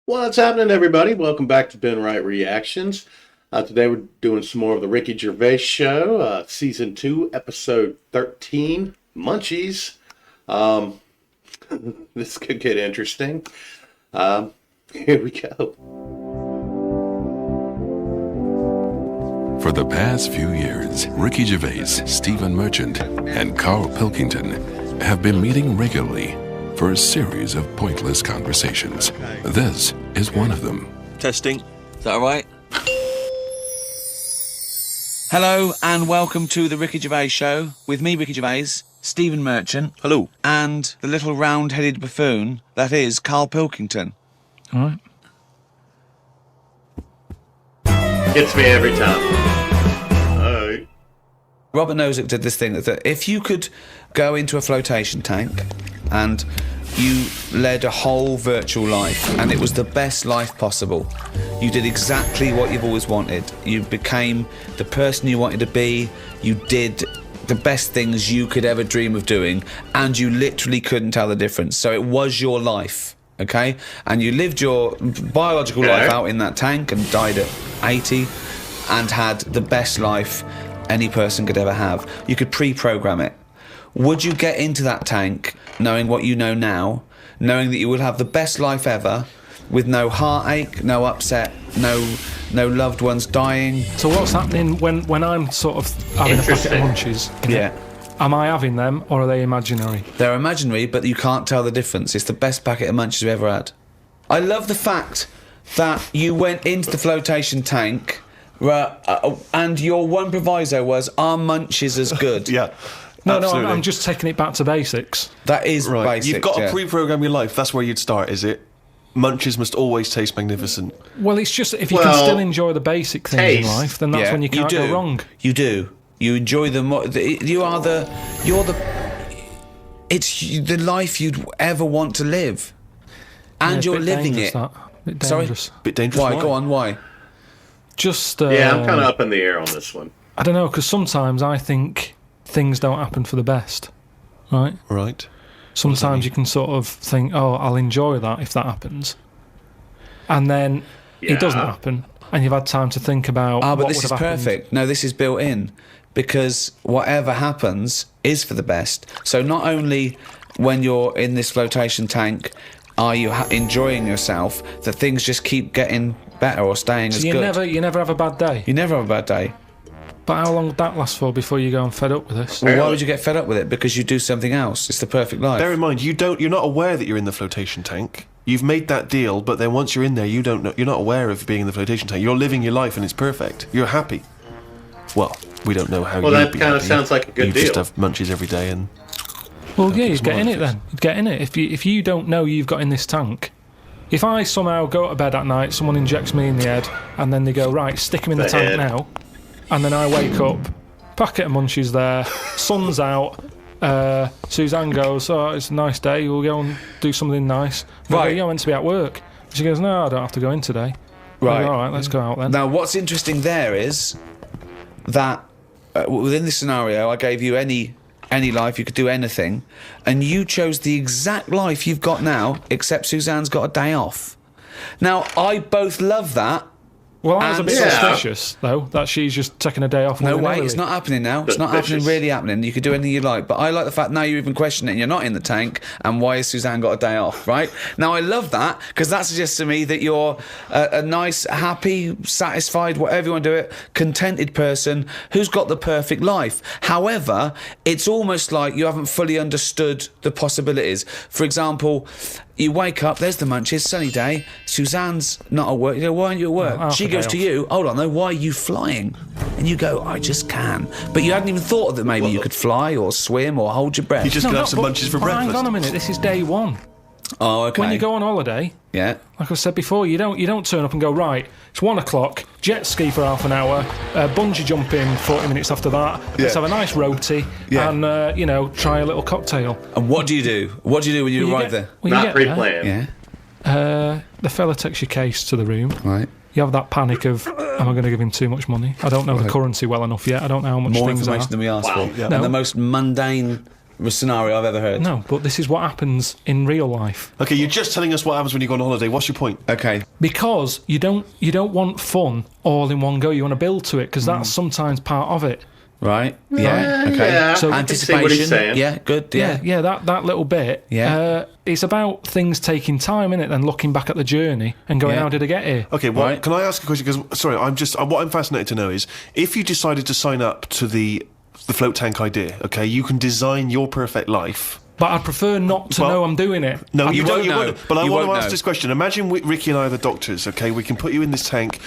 What's happening, everybody? Welcome back to Ben Wright Reactions. Today we're doing some more of the Ricky Gervais Show, Season 2, Episode 13, Munchies. This could get interesting. Here we go. For the past few years, Ricky Gervais, Stephen Merchant, and Karl Pilkington have been meeting regularly for a series of pointless conversations. This is one of them. Testing. Is that all right? Hello and welcome to the Ricky Gervais Show with me, Ricky Gervais, Stephen Merchant. Hello. And the little round-headed buffoon that is Karl Pilkington. All right. Gets me every time. All right. Robert Nozick did this thing that if you could go into a flotation tank and you led a whole virtual life and it was the best life possible, you did exactly what you've always wanted. You became the person you wanted to be, you did the best things you could ever dream of doing, and you literally couldn't tell the difference. So it was your life, okay? And you lived your biological life out in that tank and died at 80 and had the best life any person could ever have. You could pre-program it. Would you get into that tank knowing what you know now, knowing that you will have the best life ever, with no heartache, no upset, no loved ones dying? So what's happening when I'm sort of having a packet of Munchies? Yeah. Am I having them or are they imaginary? They're imaginary, but you can't tell the difference. It's the best packet of Munchies we've ever had. I love the fact that you went into the flotation tank and your one proviso was, are Munchies as good? Yeah. No, absolutely. I'm just taking it back to basics. That is Right. basic. You've got to yeah. pre-program your life. That's where you'd start, is it? Munchies must always taste magnificent. Well, it's just if you can still enjoy the basic things in life, then that's when you can't go wrong. You do. You enjoy them. It's the life you'd ever want to live, and Yeah, you're bit living dangerous, it. That. Bit Sorry? dangerous. Bit dangerous. Why? Go on. Why? Just Yeah, I'm kind of up in the air on this one. I don't know, because sometimes I think things don't happen for the best, right? Right. Sometimes you can sort of think, oh, I'll enjoy that if that happens. And then it doesn't happen, and you've had time to think about but what this would is have happened. perfect. No, this is built in, because whatever happens is for the best. So not only when you're in this flotation tank are you enjoying yourself, that things just keep getting better or staying as you good. You never have a bad day. You never have a bad day. But how long would that last for before you go and fed up with this? Well, why would you get fed up with it? Because you do something else. It's the perfect life. Bear in mind, you're not aware that you're in the flotation tank. You've made that deal, but then once you're in there, you don't know. You're not aware of being in the flotation tank. You're living your life, and it's perfect. You're happy. Well, we don't know how. Well, you'd that be kind of happy. sounds like a good You deal. just have Munchies every day, and Well, yeah, you'd some get in more it then. You'd get in it. If you don't know you've got in this tank, if I somehow go to bed at night, someone injects me in the head, and then they go, right, stick him in the tank head. now, and then I wake up, packet of Munchies there, sun's out, Suzanne goes, oh, it's a nice day, we'll go and do something nice. And I go, Right. yeah, I'm meant to be at work. She goes, no, I don't have to go in today. Right. I go, all right, let's go out then. Now, what's interesting there is that within this scenario, I gave you any life, you could do anything, and you chose the exact life you've got now, except Suzanne's got a day off. Now, I both love that. Well, I was a bit Yeah. suspicious, though, that she's just taking a day off. No way, willy-nilly. it's not happening now. It's not Suspicious. happening, really happening. You could do anything you like. But I like the fact now you're even questioning it and you're not in the tank, and why has Suzanne got a day off, right? Now, I love that, because that suggests to me that you're a nice, happy, satisfied, whatever you want to do it, contented person who's got the perfect life. However, it's almost like you haven't fully understood the possibilities. For example, you wake up, there's the Munchies, sunny day, Suzanne's not at work. You go, why aren't you at work? half She a day goes to off. you, hold on though, why are you flying? And you go, I just can. But you hadn't even thought that maybe you could fly or swim or hold your breath. you just No, gonna no, have some but- Munchies for but breakfast. Hang on a minute, this is day one. Oh, okay. When you go on holiday, Yeah. like I said before, you don't turn up and go, right, it's 1 o'clock, jet ski for half an hour, bungee jumping 40 minutes after that, let's have a nice roti, Yeah. and, try a little cocktail. And what do you do? What do you do when you You arrive get- there? when you Not get there, pre-planned. Yeah. the fella takes your case to the room. Right. You have that panic of, am I going to give him too much money? I don't know the currency well enough yet. I don't know how much More things information are. than we asked Wow. for. Yeah. And No. the most mundane scenario I've ever heard. No, but this is what happens in real life. Okay, you're just telling us what happens when you go on holiday. What's your point? Okay. Because you don't want fun all in one go. You want to build to it, because that's sometimes part of it. Right. Yeah. Okay. Yeah, So I can see what he's saying. Yeah. Good. Yeah. Yeah, that little bit. Yeah. It's about things taking time, innit? Then looking back at the journey and going, Yeah. how did I get here? Okay, well, Right. can I ask a question? Because, sorry, what I'm fascinated to know is, if you decided to sign up to the float tank idea, okay, you can design your perfect life. But I'd prefer not to Well, know I'm doing it. No, you won't don't. You know. won't. But I You want to won't ask know. this question. Imagine Ricky and I are the doctors, okay? We can put you in this tank.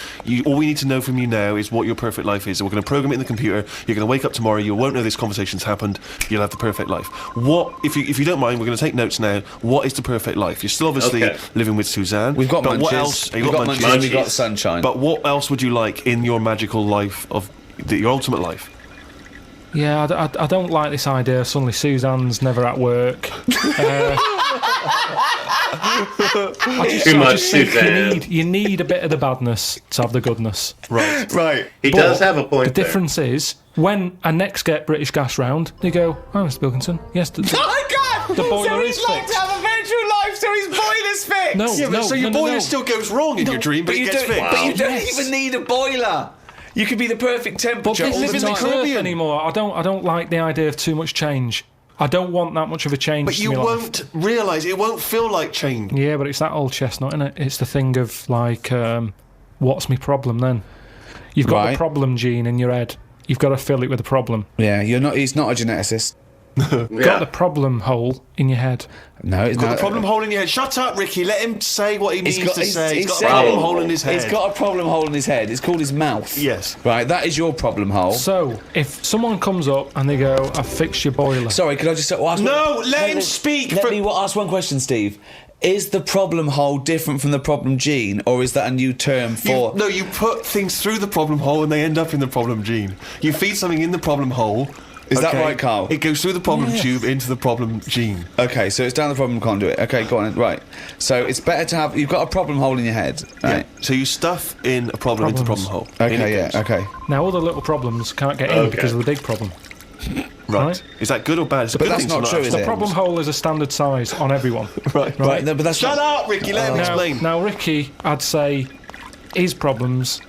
All we need to know from you now is what your perfect life is. And we're going to program it in the computer. You're going to wake up tomorrow. You won't know this conversation's happened. You'll have the perfect life. What, if you don't mind, we're going to take notes now. What is the perfect life? You're still obviously Okay. living with Suzanne. We've got but Munchies. what else? We've got Munchies. Munchies. We've got sunshine. But what else would you like in your magical life your ultimate life? Yeah, I don't like this idea. Suddenly Suzanne's never at work. Too much think Suzanne. you need a bit of the badness to have the goodness. Right. right. He But does have a point The there. difference is, when I next get British Gas round, they go, "Oh, Mr. Pilkington, yes, Oh my God! The boiler so is he'd like fixed. to have a virtual life, so his boiler's fixed. No, Yeah, but so your boiler no. still goes wrong in your dream, but it you gets don't, fixed. but you don't Yes. even need a boiler. You could be the perfect temperature all live the in the time. Caribbean. anymore. I don't like the idea of too much change. I don't want that much of a change. But to you my life. won't realise, it won't feel like change. Yeah, but it's that old chestnut, isn't it? It's the thing of like, what's my problem then? You've got Right. the problem gene in your head. You've got to fill it with a problem. Yeah, you're not. He's not a geneticist. Got the problem hole in your head. No, it's Got not. the problem hole in your head. Shut up, Ricky. Let him say what he needs to say. He's got a saying- problem hole in his head. He's got a problem hole in his head. It's called his mouth. Yes. Right, that is your problem hole. So, if someone comes up and they go, "I've fixed your boiler," Sorry, could I just ask? No, let him speak Let for- me ask one question, Steve. Is the problem hole different from the problem gene, or is that a new term for? You put things through the problem hole and they end up in the problem gene. You feed something in the problem hole. Is that right, Karl? It goes through the problem tube into the problem gene. Okay, so it's down the problem conduit. Okay, go on. Right. So it's better to have. You've got a problem hole in your head, right? Yeah. So you stuff in a problem into the problem hole. Okay, In it yeah. goes. Okay. now all the little problems can't get in Okay. because of the big problem. Right. Right. Is that good or bad? It's a But good that's thing not to true, have is The it? problem hole is a standard size on everyone. Right. Right. No, but that's Shut not, up, Ricky. Let him explain. Now, Ricky, I'd say his problems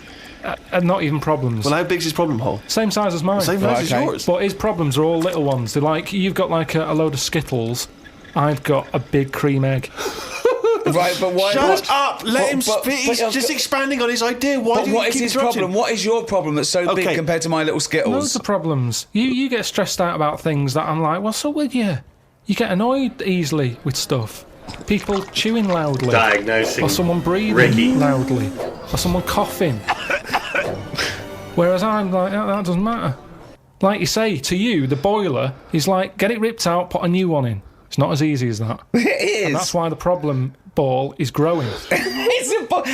are not even problems. Well, how big's his problem hole? Same size as mine. Same size Right, as okay. yours. But his problems are all little ones. They're like, you've got like a load of Skittles. I've got a big cream egg. right. But why? Shut up! Let him but- speak. He's but- just expanding on his idea. Why But do you what is keep his interrupting? problem? What is your problem that's so big Okay. compared to my little Loads Skittles? of problems. You get stressed out about things that I'm like, what's up with you? You get annoyed easily with stuff. People chewing loudly. Diagnosing Or someone breathing Ricky. loudly. Or someone coughing. Whereas I'm like, that doesn't matter. Like you say, to you, the boiler is like, get it ripped out, put a new one in. It's not as easy as that. It is. And that's why the problem ball is growing.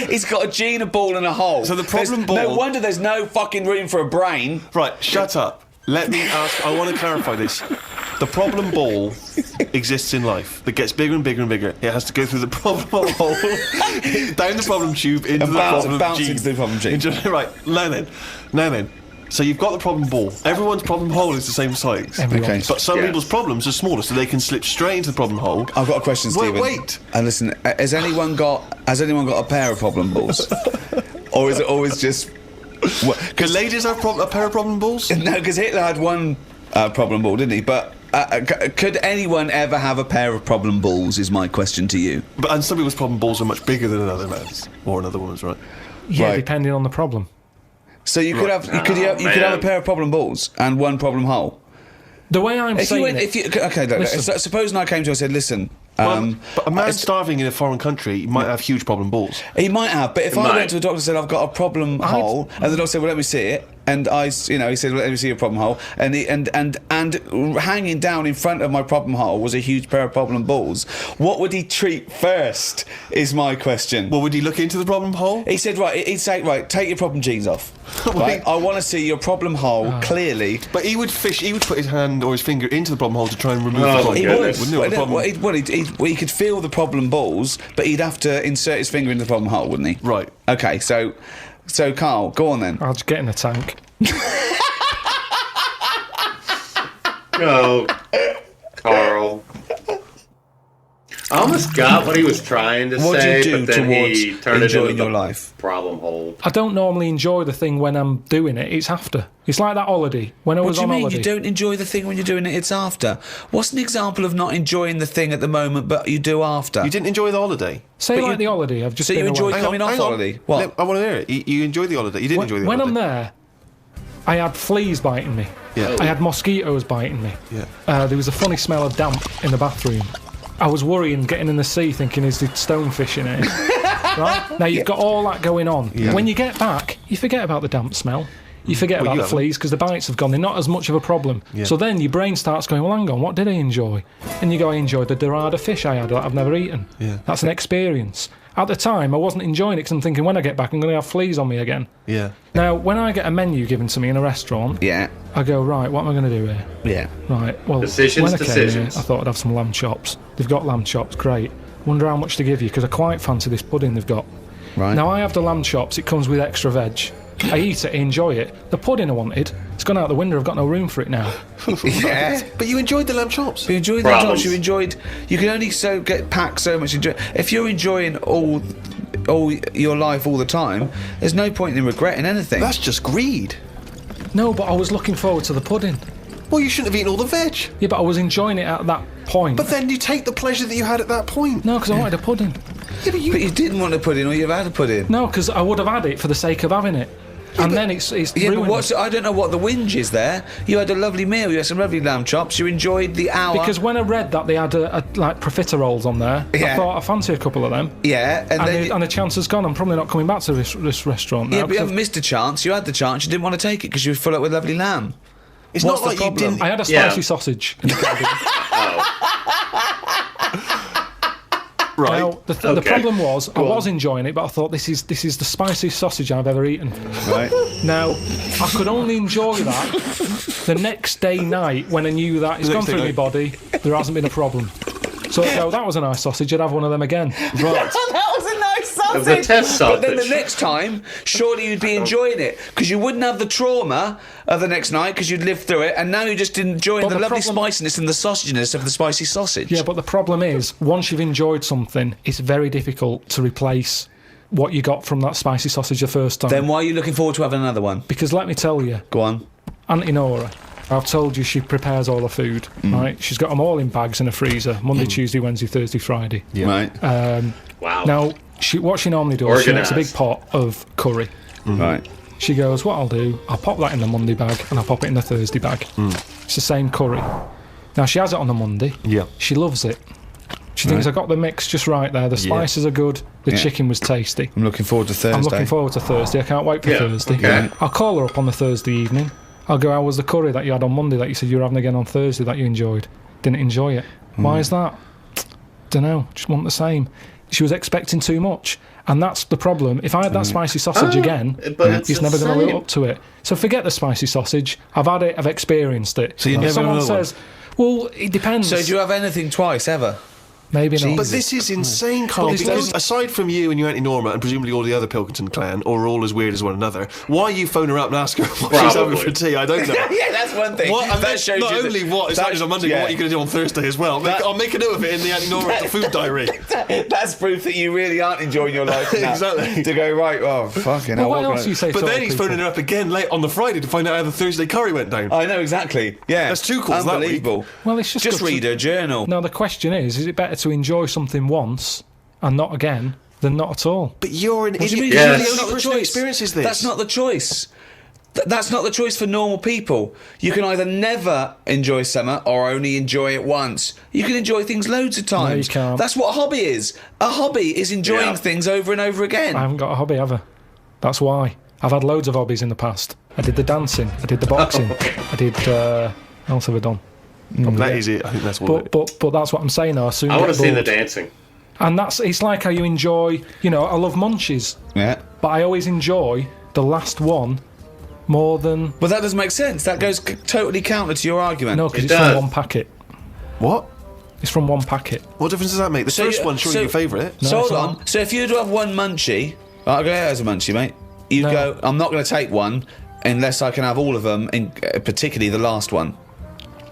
He's got a gene, a ball, and a hole. So the problem No ball- wonder there's no fucking room for a brain. Right, shut up. Let me ask. I want to clarify this. The problem ball exists in life. That gets bigger and bigger and bigger. It has to go through the problem hole, down the problem tube, into And the bounce problem into gene. the problem gene. Right, now then. So you've got the problem ball. Everyone's problem hole is the same size. Everyone's. Okay. But some Yeah. people's problems are smaller, so they can slip straight into the problem hole. I've got a question, Stephen. Wait. And listen, has anyone got a pair of problem balls, or is it always just? Can ladies have a pair of problem balls? No, because Hitler had one problem ball, didn't he? But could anyone ever have a pair of problem balls? Is my question to you. And some people's problem balls are much bigger than another man's or another woman's, right? Yeah, Right. depending on the problem. So you could have you could have a pair of problem balls and one problem hole. The way I'm If you saying went, it, if you okay, look, Listen. so, supposing I came to you and said, listen. But a man it's- starving in a foreign country might have huge problem balls. He might have, but if I might. went to a doctor and said I've got a problem hole, and the doctor said, "Well, let me see it," and he said, well, "Let me see your problem hole," and hanging down in front of my problem hole was a huge pair of problem balls. What would he treat first? Is my question. Well, would he look into the problem hole? He said, he'd say, take your problem genes off. Right? I want to see your problem hole clearly. But he would put his hand or his finger into the problem hole to try and remove Oh, the my problem. He goodness. would. Wouldn't he? Well, he could feel the problem balls, but he'd have to insert his finger into the problem hole, wouldn't he? Right. Okay, so Karl, go on then. I'll just get in the tank. Oh, Karl. I almost got what he was trying to What do say, you do but then towards he turned it enjoying into your the life? problem hole. I don't normally enjoy the thing when I'm doing it. It's after. It's like that holiday. When I What was do you on mean holiday. you don't enjoy the thing when you're doing it? It's after. What's an example of not enjoying the thing at the moment, but you do after? You didn't enjoy the holiday. Say but like you- the holiday. I've just So you been enjoyed away. coming off holiday? What? I want to hear it. You enjoyed the holiday. You didn't enjoy the When holiday. I'm there, I had fleas biting me. Yeah. I had mosquitoes biting me. Yeah. There was a funny smell of damp in the bathroom. I was worrying, getting in the sea, thinking, is the stonefish in it? Right? Now, you've got all that going on. Yeah. When you get back, you forget about the damp smell. You forget Well, about you the haven't. fleas because the bites have gone. They're not as much of a problem. Yeah. So then your brain starts going, well, hang on, what did I enjoy? And you go, I enjoyed the dorada fish I had that I've never eaten. Yeah. That's an experience. At the time, I wasn't enjoying it because I'm thinking, when I get back, I'm going to have fleas on me again. Yeah. Now, when I get a menu given to me in a restaurant, Yeah. I go, right, what am I going to do here? Yeah. Right, well, Decisions, when I came decisions. here, I thought I'd have some lamb chops. They've got lamb chops, great. Wonder how much to give you, because I quite fancy this pudding they've got. Right. Now, I have the lamb chops, it comes with extra veg. I eat it, I enjoy it. The pudding I wanted, it's gone out the window, I've got no room for it now. Yeah. But you enjoyed the lamb chops. You enjoyed the Problems. jobs. You can only get packed so much. If you're enjoying all your life all the time, there's no point in regretting anything. That's just greed. No, but I was looking forward to the pudding. Well, you shouldn't have eaten all the veg. Yeah, but I was enjoying it at that point. But then you take the pleasure that you had at that point. No, because I wanted a pudding. Yeah, but you... But you didn't want to put in, or you've had to put in. No, because I would have had it for the sake of having it. And then it's Yeah, ruined but I don't know what the whinge is there. You had a lovely meal. You had some lovely lamb chops. You enjoyed the hour. Because when I read that they had like profiteroles on there, Yeah. I thought I fancy a couple of them. Yeah, And the chance has gone. I'm probably not coming back to this restaurant now. yeah, but you 'cause haven't missed a chance. You had the chance. You didn't want to take it because you were full up with lovely lamb. It's What's not the like you problem? didn't... I had a Yeah. spicy sausage in the canteen. Right. Now, the Okay. problem was, I Go on. was enjoying it, but I thought this is the spiciest sausage I've ever eaten. Right. Now, I could only enjoy that the next day night when I knew that it's The gone next day through my night. body, there hasn't been a problem. So I'd go, that was a nice sausage, I'd have one of them again. Right. That was a nice sausage. It was a test But then the sausage. next time, surely you'd be enjoying it because you wouldn't have the trauma of the next night because you'd lived through it, and now you're just enjoying But the the lovely problem- spiciness and the sausaginess of the spicy sausage. Yeah, but the problem is, once you've enjoyed something, it's very difficult to replace what you got from that spicy sausage the first time. Then why are you looking forward to having another one? Because let me tell you, Go on. Auntie Nora, I've told you she prepares all the food, right? She's got them all in bags in a freezer, Monday, Tuesday, Wednesday, Thursday, Friday. Right. Wow. Now, what she normally does, she makes a big Organised. pot of curry. Right. She goes, what I'll do, I'll pop that in the Monday bag and I'll pop it in the Thursday bag. It's the same curry. Now, she has it on the Monday. Yeah. She loves it. She thinks I got the mix just right there. The spices are good. The Yeah. chicken was tasty. I'm looking forward to Thursday. I'm looking forward to Thursday. I can't wait for Yeah, Thursday. okay. I'll call her up on the Thursday evening. I'll go, how was the curry that you had on Monday that you said you were having again on Thursday that you enjoyed? Didn't enjoy it. Why is that? Don't know. Just want the same. She was expecting too much. And that's the problem. If I had that spicy sausage again, but it's he's the never going to live same. up to it. So forget the spicy sausage. I've had it. I've experienced it. So you're If never someone gonna have says, well, it depends. So do you have anything twice ever? Maybe not. But this is insane, Carl, But because aside from you and your Auntie Norma and presumably all the other Pilkington clan, or all as weird as one another, why you phone her up and ask her what she's having Probably. for tea? I don't know. Yeah, that's one thing. What, and that then shows not you only that, what is happening on Monday, but what you're going to do on Thursday as well. I'll make a note of it in the Auntie Norma the food diary. That's proof that you really aren't enjoying your life now. Exactly. To go, right, oh, fucking Well, hell. what else do you say But to then other he's people? phoning her up again late on the Friday to find out how the Thursday curry went down. I know, exactly. Yeah. That's two calls that week. Unbelievable. Well, it's just Just good to- read her journal. Now, the question is it better to enjoy something once and not again than not at all? But you're an What do you idiot. mean? Yeah. You're That's the not only the person who choice. experiences this. That's not the choice. That's not the choice for normal people. You can either never enjoy summer or only enjoy it once. You can enjoy things loads of times. you can't. That's what a hobby is. A hobby is enjoying Yeah. things over and over again. I haven't got a hobby ever. That's why. I've had loads of hobbies in the past. I did the dancing. I did the boxing. I did. What else have I done? That is it. I think that's what But that's what I'm saying. Though. I soon I get want to see the bored. dancing. And it's like how you enjoy. You know, I love Munchies, Yeah. but I always enjoy the last one more than But that doesn't make sense. That goes totally counter to your argument. no, because It it's does. from one packet. What? It's from one packet. What difference does that make? The So first you- one's surely so- your favourite. No, So it's hold on. not. So if you were to have one munchie, I'll go as a munchie, mate. You No. go. I'm not going to take one unless I can have all of them, particularly the last one.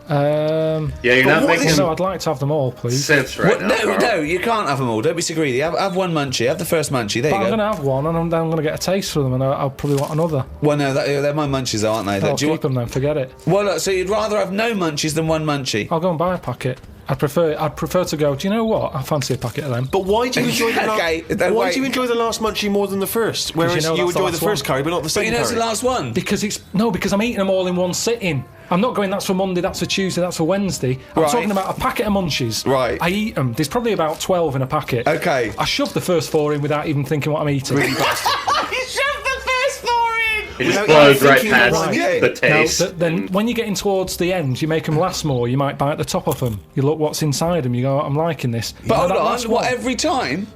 Yeah, you're not what making is- No, I'd like to have them all, please. sense right now. No, Karl. no, you can't have them all. Don't be so greedy. Have one munchie. Have the first munchie. There But you I'm go. going to have one, and I'm going to get a taste for them, and I'll probably want another. Well, no, they're my munchies, aren't they? I'll Do you keep them then, forget it. Well, look, so you'd rather have no munchies than one munchie? I'll go and buy a packet. I'd prefer to go, do you know what? I fancy a packet of them. But why do you enjoy the Okay, why wait. do you enjoy the last munchie more than the first? Whereas you know you that's the enjoy the last first one. curry, but not the But second you know it's curry. the last one. Because I'm eating them all in one sitting. I'm not going, that's for Monday, that's for Tuesday, that's for Wednesday. I'm Right. talking about a packet of Munchies. Right. I eat them. There's probably about 12 in a packet. Okay. I shove the first 4 in without even thinking what I'm eating. You shoved the first 4 in! It just Without blows even right thinking past about it. the Now, taste. then when you're getting towards the end, you make them last more. You might bite the top off them. You look what's inside them. You go, I'm liking this. But You know hold that on, last what, one? every time?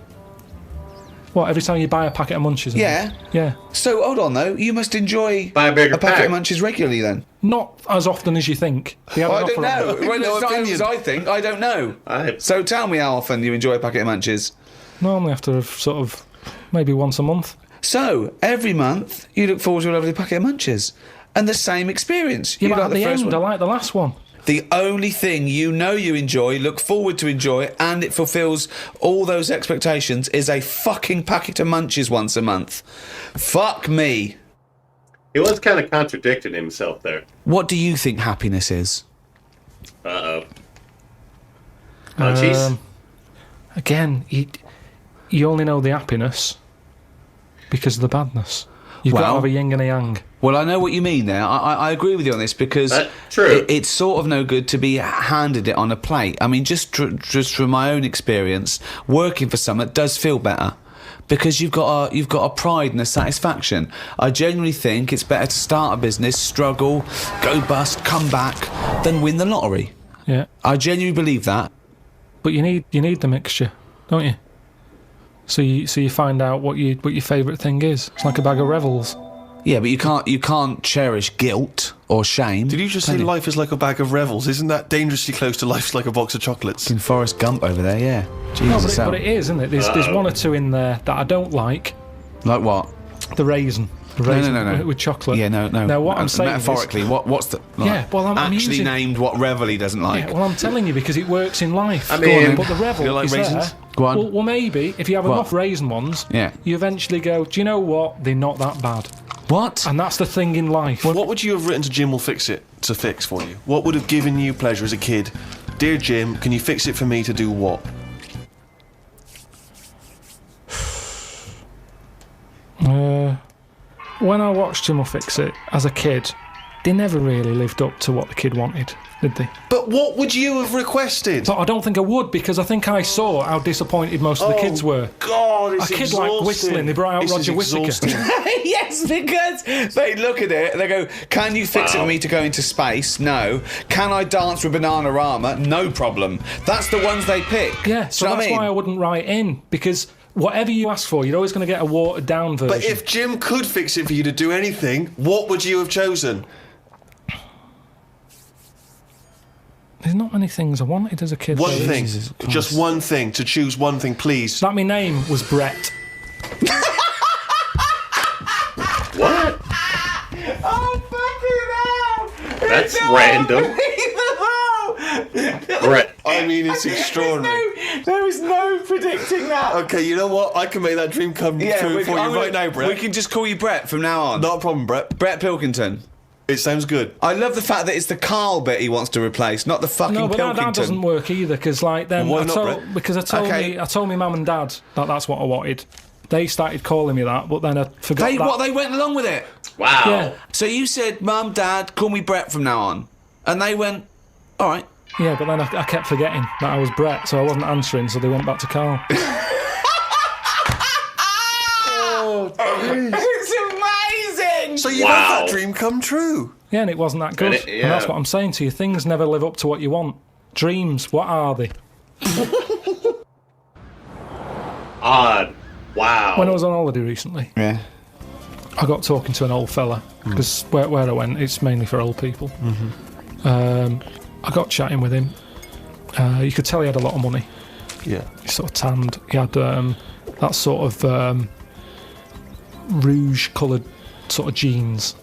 What, every time you buy a packet of Munchies? Yeah. Yeah. So, hold on, though. You must enjoy Buy a bigger packet pack. of munchies regularly, then. Not as often as you think. They have Well, I an don't offer on know. them. Well, No it's not opinion. as I think. I don't know. So tell me how often you enjoy a packet of munchies. Normally after sort of maybe once a month. So, every month, you look forward to a lovely packet of munchies. And the same experience. Yeah, You but like at the first end, I one. like the last one. The only thing you know you enjoy, look forward to enjoy, and it fulfills all those expectations is a fucking packet of munchies once a month. Fuck me. He was kind of contradicting himself there. What do you think happiness is? Uh-oh. Munchies? Again, you only know the happiness because of the badness. You've got to Well- have a yin and a yang. Well, I know what you mean there. I agree with you on this because true. It's sort of no good to be handed it on a plate. I mean, just from my own experience, working for someone does feel better because you've got a pride and a satisfaction. I genuinely think it's better to start a business, struggle, go bust, come back, than win the lottery. Yeah, I genuinely believe that. but you need the mixture, don't you? So you find out what your favourite thing is. It's like a bag of Revels. Yeah, but you can't cherish guilt or shame. Did you just say can life is like a bag of Revels? Isn't that dangerously close to life's like a box of chocolates? In Forrest Gump over there, yeah. No, Jesus, but it is, isn't it? There's one or two in there that I don't like. like what? The raisin. The raisin No. with chocolate. Yeah, no. Now what I'm saying metaphorically, is, what's the Yeah, well, I'm actually using- named what Revel he doesn't like? yeah, well, I'm telling you because it works in life. I mean- but the Revel You like is raisins? there. Go on. Well, maybe if you have What? enough raisin ones, Yeah. you eventually go, do you know what? They're not that bad. What? And that's the thing in life. What would you have written to Jim will fix it to fix for you? What would have given you pleasure as a kid? Dear Jim, can you fix it for me to do what? When I watched Jim will Fix It as a kid, they never really lived up to what the kid wanted, did they? But what would you have requested? But I don't think I would because I think I saw how disappointed most of the kids were. God, it's A kid like exhausting. whistling, they brought out This is Roger Whittaker. exhausting. Yes, because they look at it, they go, can you fix it for me to go into space? No. Can I dance with Bananarama? No problem. That's the ones they pick. Yeah, so Do you know that's what I why I mean? wouldn't write in because whatever you ask for, you're always going to get a watered down version. But if Jim could fix it for you to do anything, what would you have chosen? There's not many things I wanted as a kid. One though. thing. Jesus Christ. Just one thing. To choose one thing, please. That my name was Brett. What? Oh, fucking hell! That's random. Brett. I mean, it's extraordinary. There is no predicting that. Okay, you know what? I can make that dream come true for you right now, Brett. We can just call you Brett from now on. Not a problem, Brett. Brett Pilkington. It sounds good. I love the fact that it's the Carl bit he wants to replace, not the fucking No, but Pilkington. that doesn't work either because, like, then Well, why I not, told, Brett? because I told Okay. I told my mum and dad that that's what I wanted. They started calling me that, but then I forgot They, that. what, they went along with it? Wow. Yeah. So you said, Mum, Dad, call me Brett from now on. And they went, all right. Yeah, but then I kept forgetting that I was Brett, so I wasn't answering, so they went back to Karl. It's amazing! So you Wow. had that dream come true. Yeah, and it wasn't that good. And it- And that's yeah. what I'm saying to you. Things never live up to what you want. Dreams, what are they? Odd. Wow. When I was on holiday recently, Yeah. I got talking to an old fella, because where I went, it's mainly for old people. I got chatting with him. You could tell he had a lot of money. Yeah. He sort of tanned. He had that sort of rouge-coloured sort of jeans,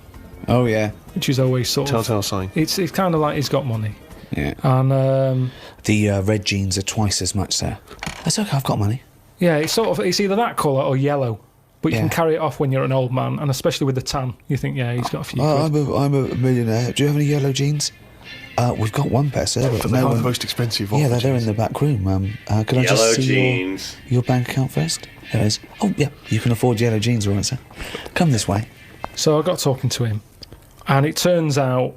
Oh, yeah. which is always sort of... Telltale sign. It's kind of like he's got money. Yeah. And The red jeans are twice as much, sir. That's okay, I've got money. yeah, it's either that colour or yellow. But you Yeah. can carry it off when you're an old man, and especially with the tan, you think, yeah, he's got a few quid. I'm a millionaire. Do you have any yellow jeans? We've got one pair, sir. But They're no the one... most expensive. Yeah, of they're in the back room. Can I Yellow just see jeans. your bank account first? There it is. Oh, yeah, you can afford yellow jeans, all right, sir. Come this way. So I got talking to him, and it turns out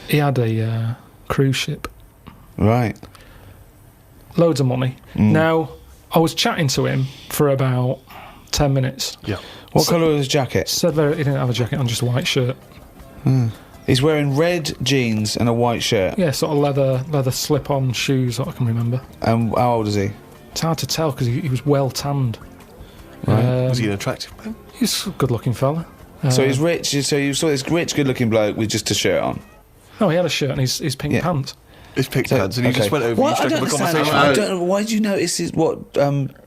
he had a cruise ship. Right. Loads of money. Now, I was chatting to him for about 10 minutes. Yeah. What colour was his jacket? Said he didn't have a jacket on, just a white shirt. He's wearing red jeans and a white shirt. Yeah, sort of leather slip-on shoes, what I can remember. And how old is he? It's hard to tell because he was well tanned. Right. Was he an attractive man? He's a good-looking fella. So he's rich. So you saw this rich, good-looking bloke with just a shirt on. No, he had a shirt and his pink Yeah. pants. His pink pants, and he just went over. Well, You I struck don't up a understand. conversation. I don't know. Why did you notice what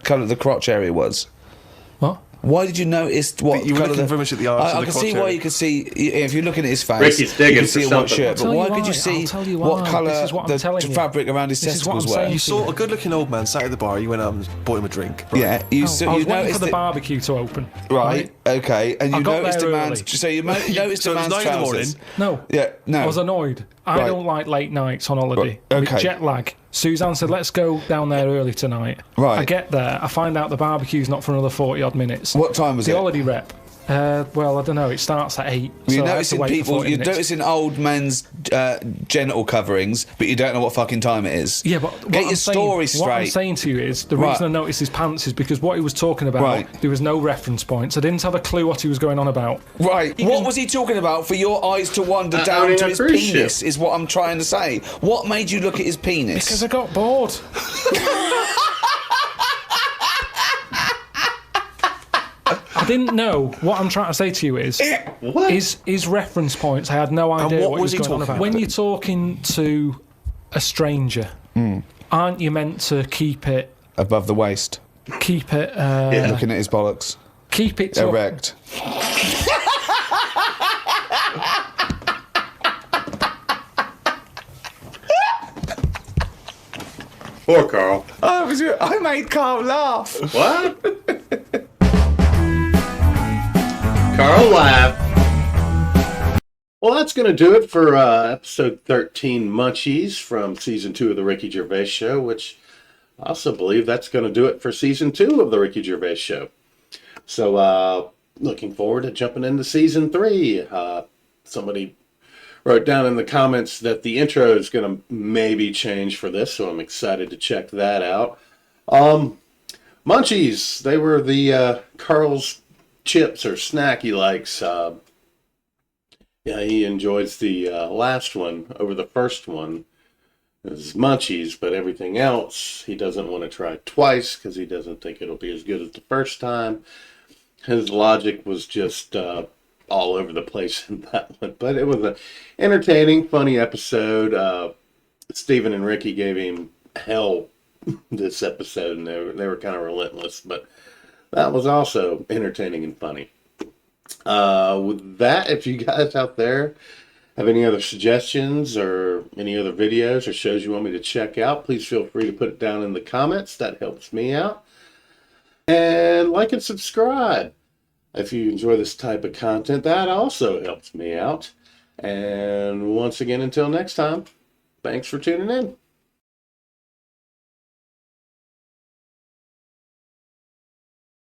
colour the crotch area was? What? Why did you notice what You were colour looking the... very much at the arse I of the can see crotch why area. you could see if you're looking at his face. Ricky's digging you can see for a white something. shirt. I'll But tell why you could you why, see I'll tell you what why. colour This is what I'm the telling you. fabric around his This is what testicles I'm were? saying. You saw a good-looking old man sat at the bar. You went out and bought him a drink. Right? Yeah, you I so was you waiting noticed for the it- barbecue to open. Right, okay, and I you got noticed a there man's. early. So you noticed So a it was man's 9 in the trousers. morning. No. Yeah, no. I was annoyed. I Right. don't like late nights on holiday. Right, With okay. jet lag. Suzanne said, let's go down there early tonight. Right. I get there. I find out the barbecue's not for another 40-odd minutes. What time was the it? holiday rep. Well, I don't know. It starts at 8. You're so I have to noticing wait for people. 40 You're minutes. noticing old men's genital coverings, but you don't know what fucking time it is. Yeah, but Get your story What I'm straight. saying to you is the Right. reason I noticed his pants is because what he was talking about, Right. there was no reference points. I didn't have a clue what he was going on about. Right. What was he talking about for your eyes to wander down owning to a his cruise penis? ship. Is what I'm trying to say. What made you look at his penis? Because I got bored. I didn't know. What I'm trying to say to you is, What? his reference points. I had no idea what what he was was he going on talking about. When about? you're talking to a stranger, aren't you meant to keep it? Above the waist, Keep it. looking at his bollocks, Keep it to erect. Poor Carl. I made Karl laugh. What? Carl laughed. Well, that's going to do it for episode 13 Munchies from season 2 of the Ricky Gervais Show, which I also believe that's going to do it for season 2 of the Ricky Gervais Show. So, looking forward to jumping into season 3. Somebody wrote down in the comments that the intro is going to maybe change for this, so I'm excited to check that out. Munchies, they were the Karl's chips or snack he likes. Yeah, he enjoys the last one over the first one. It's Munchies, but everything else he doesn't want to try twice because he doesn't think it'll be as good as the first time. His logic was just all over the place in that one, but it was an entertaining, funny episode. Stephen and Ricky gave him hell this episode, and they were kind of relentless, but that was also entertaining and funny. With that, if you guys out there have any other suggestions or any other videos or shows you want me to check out, please feel free to put it down in the comments. That helps me out. And like and subscribe if you enjoy this type of content. That also helps me out. And once again, until next time, thanks for tuning in.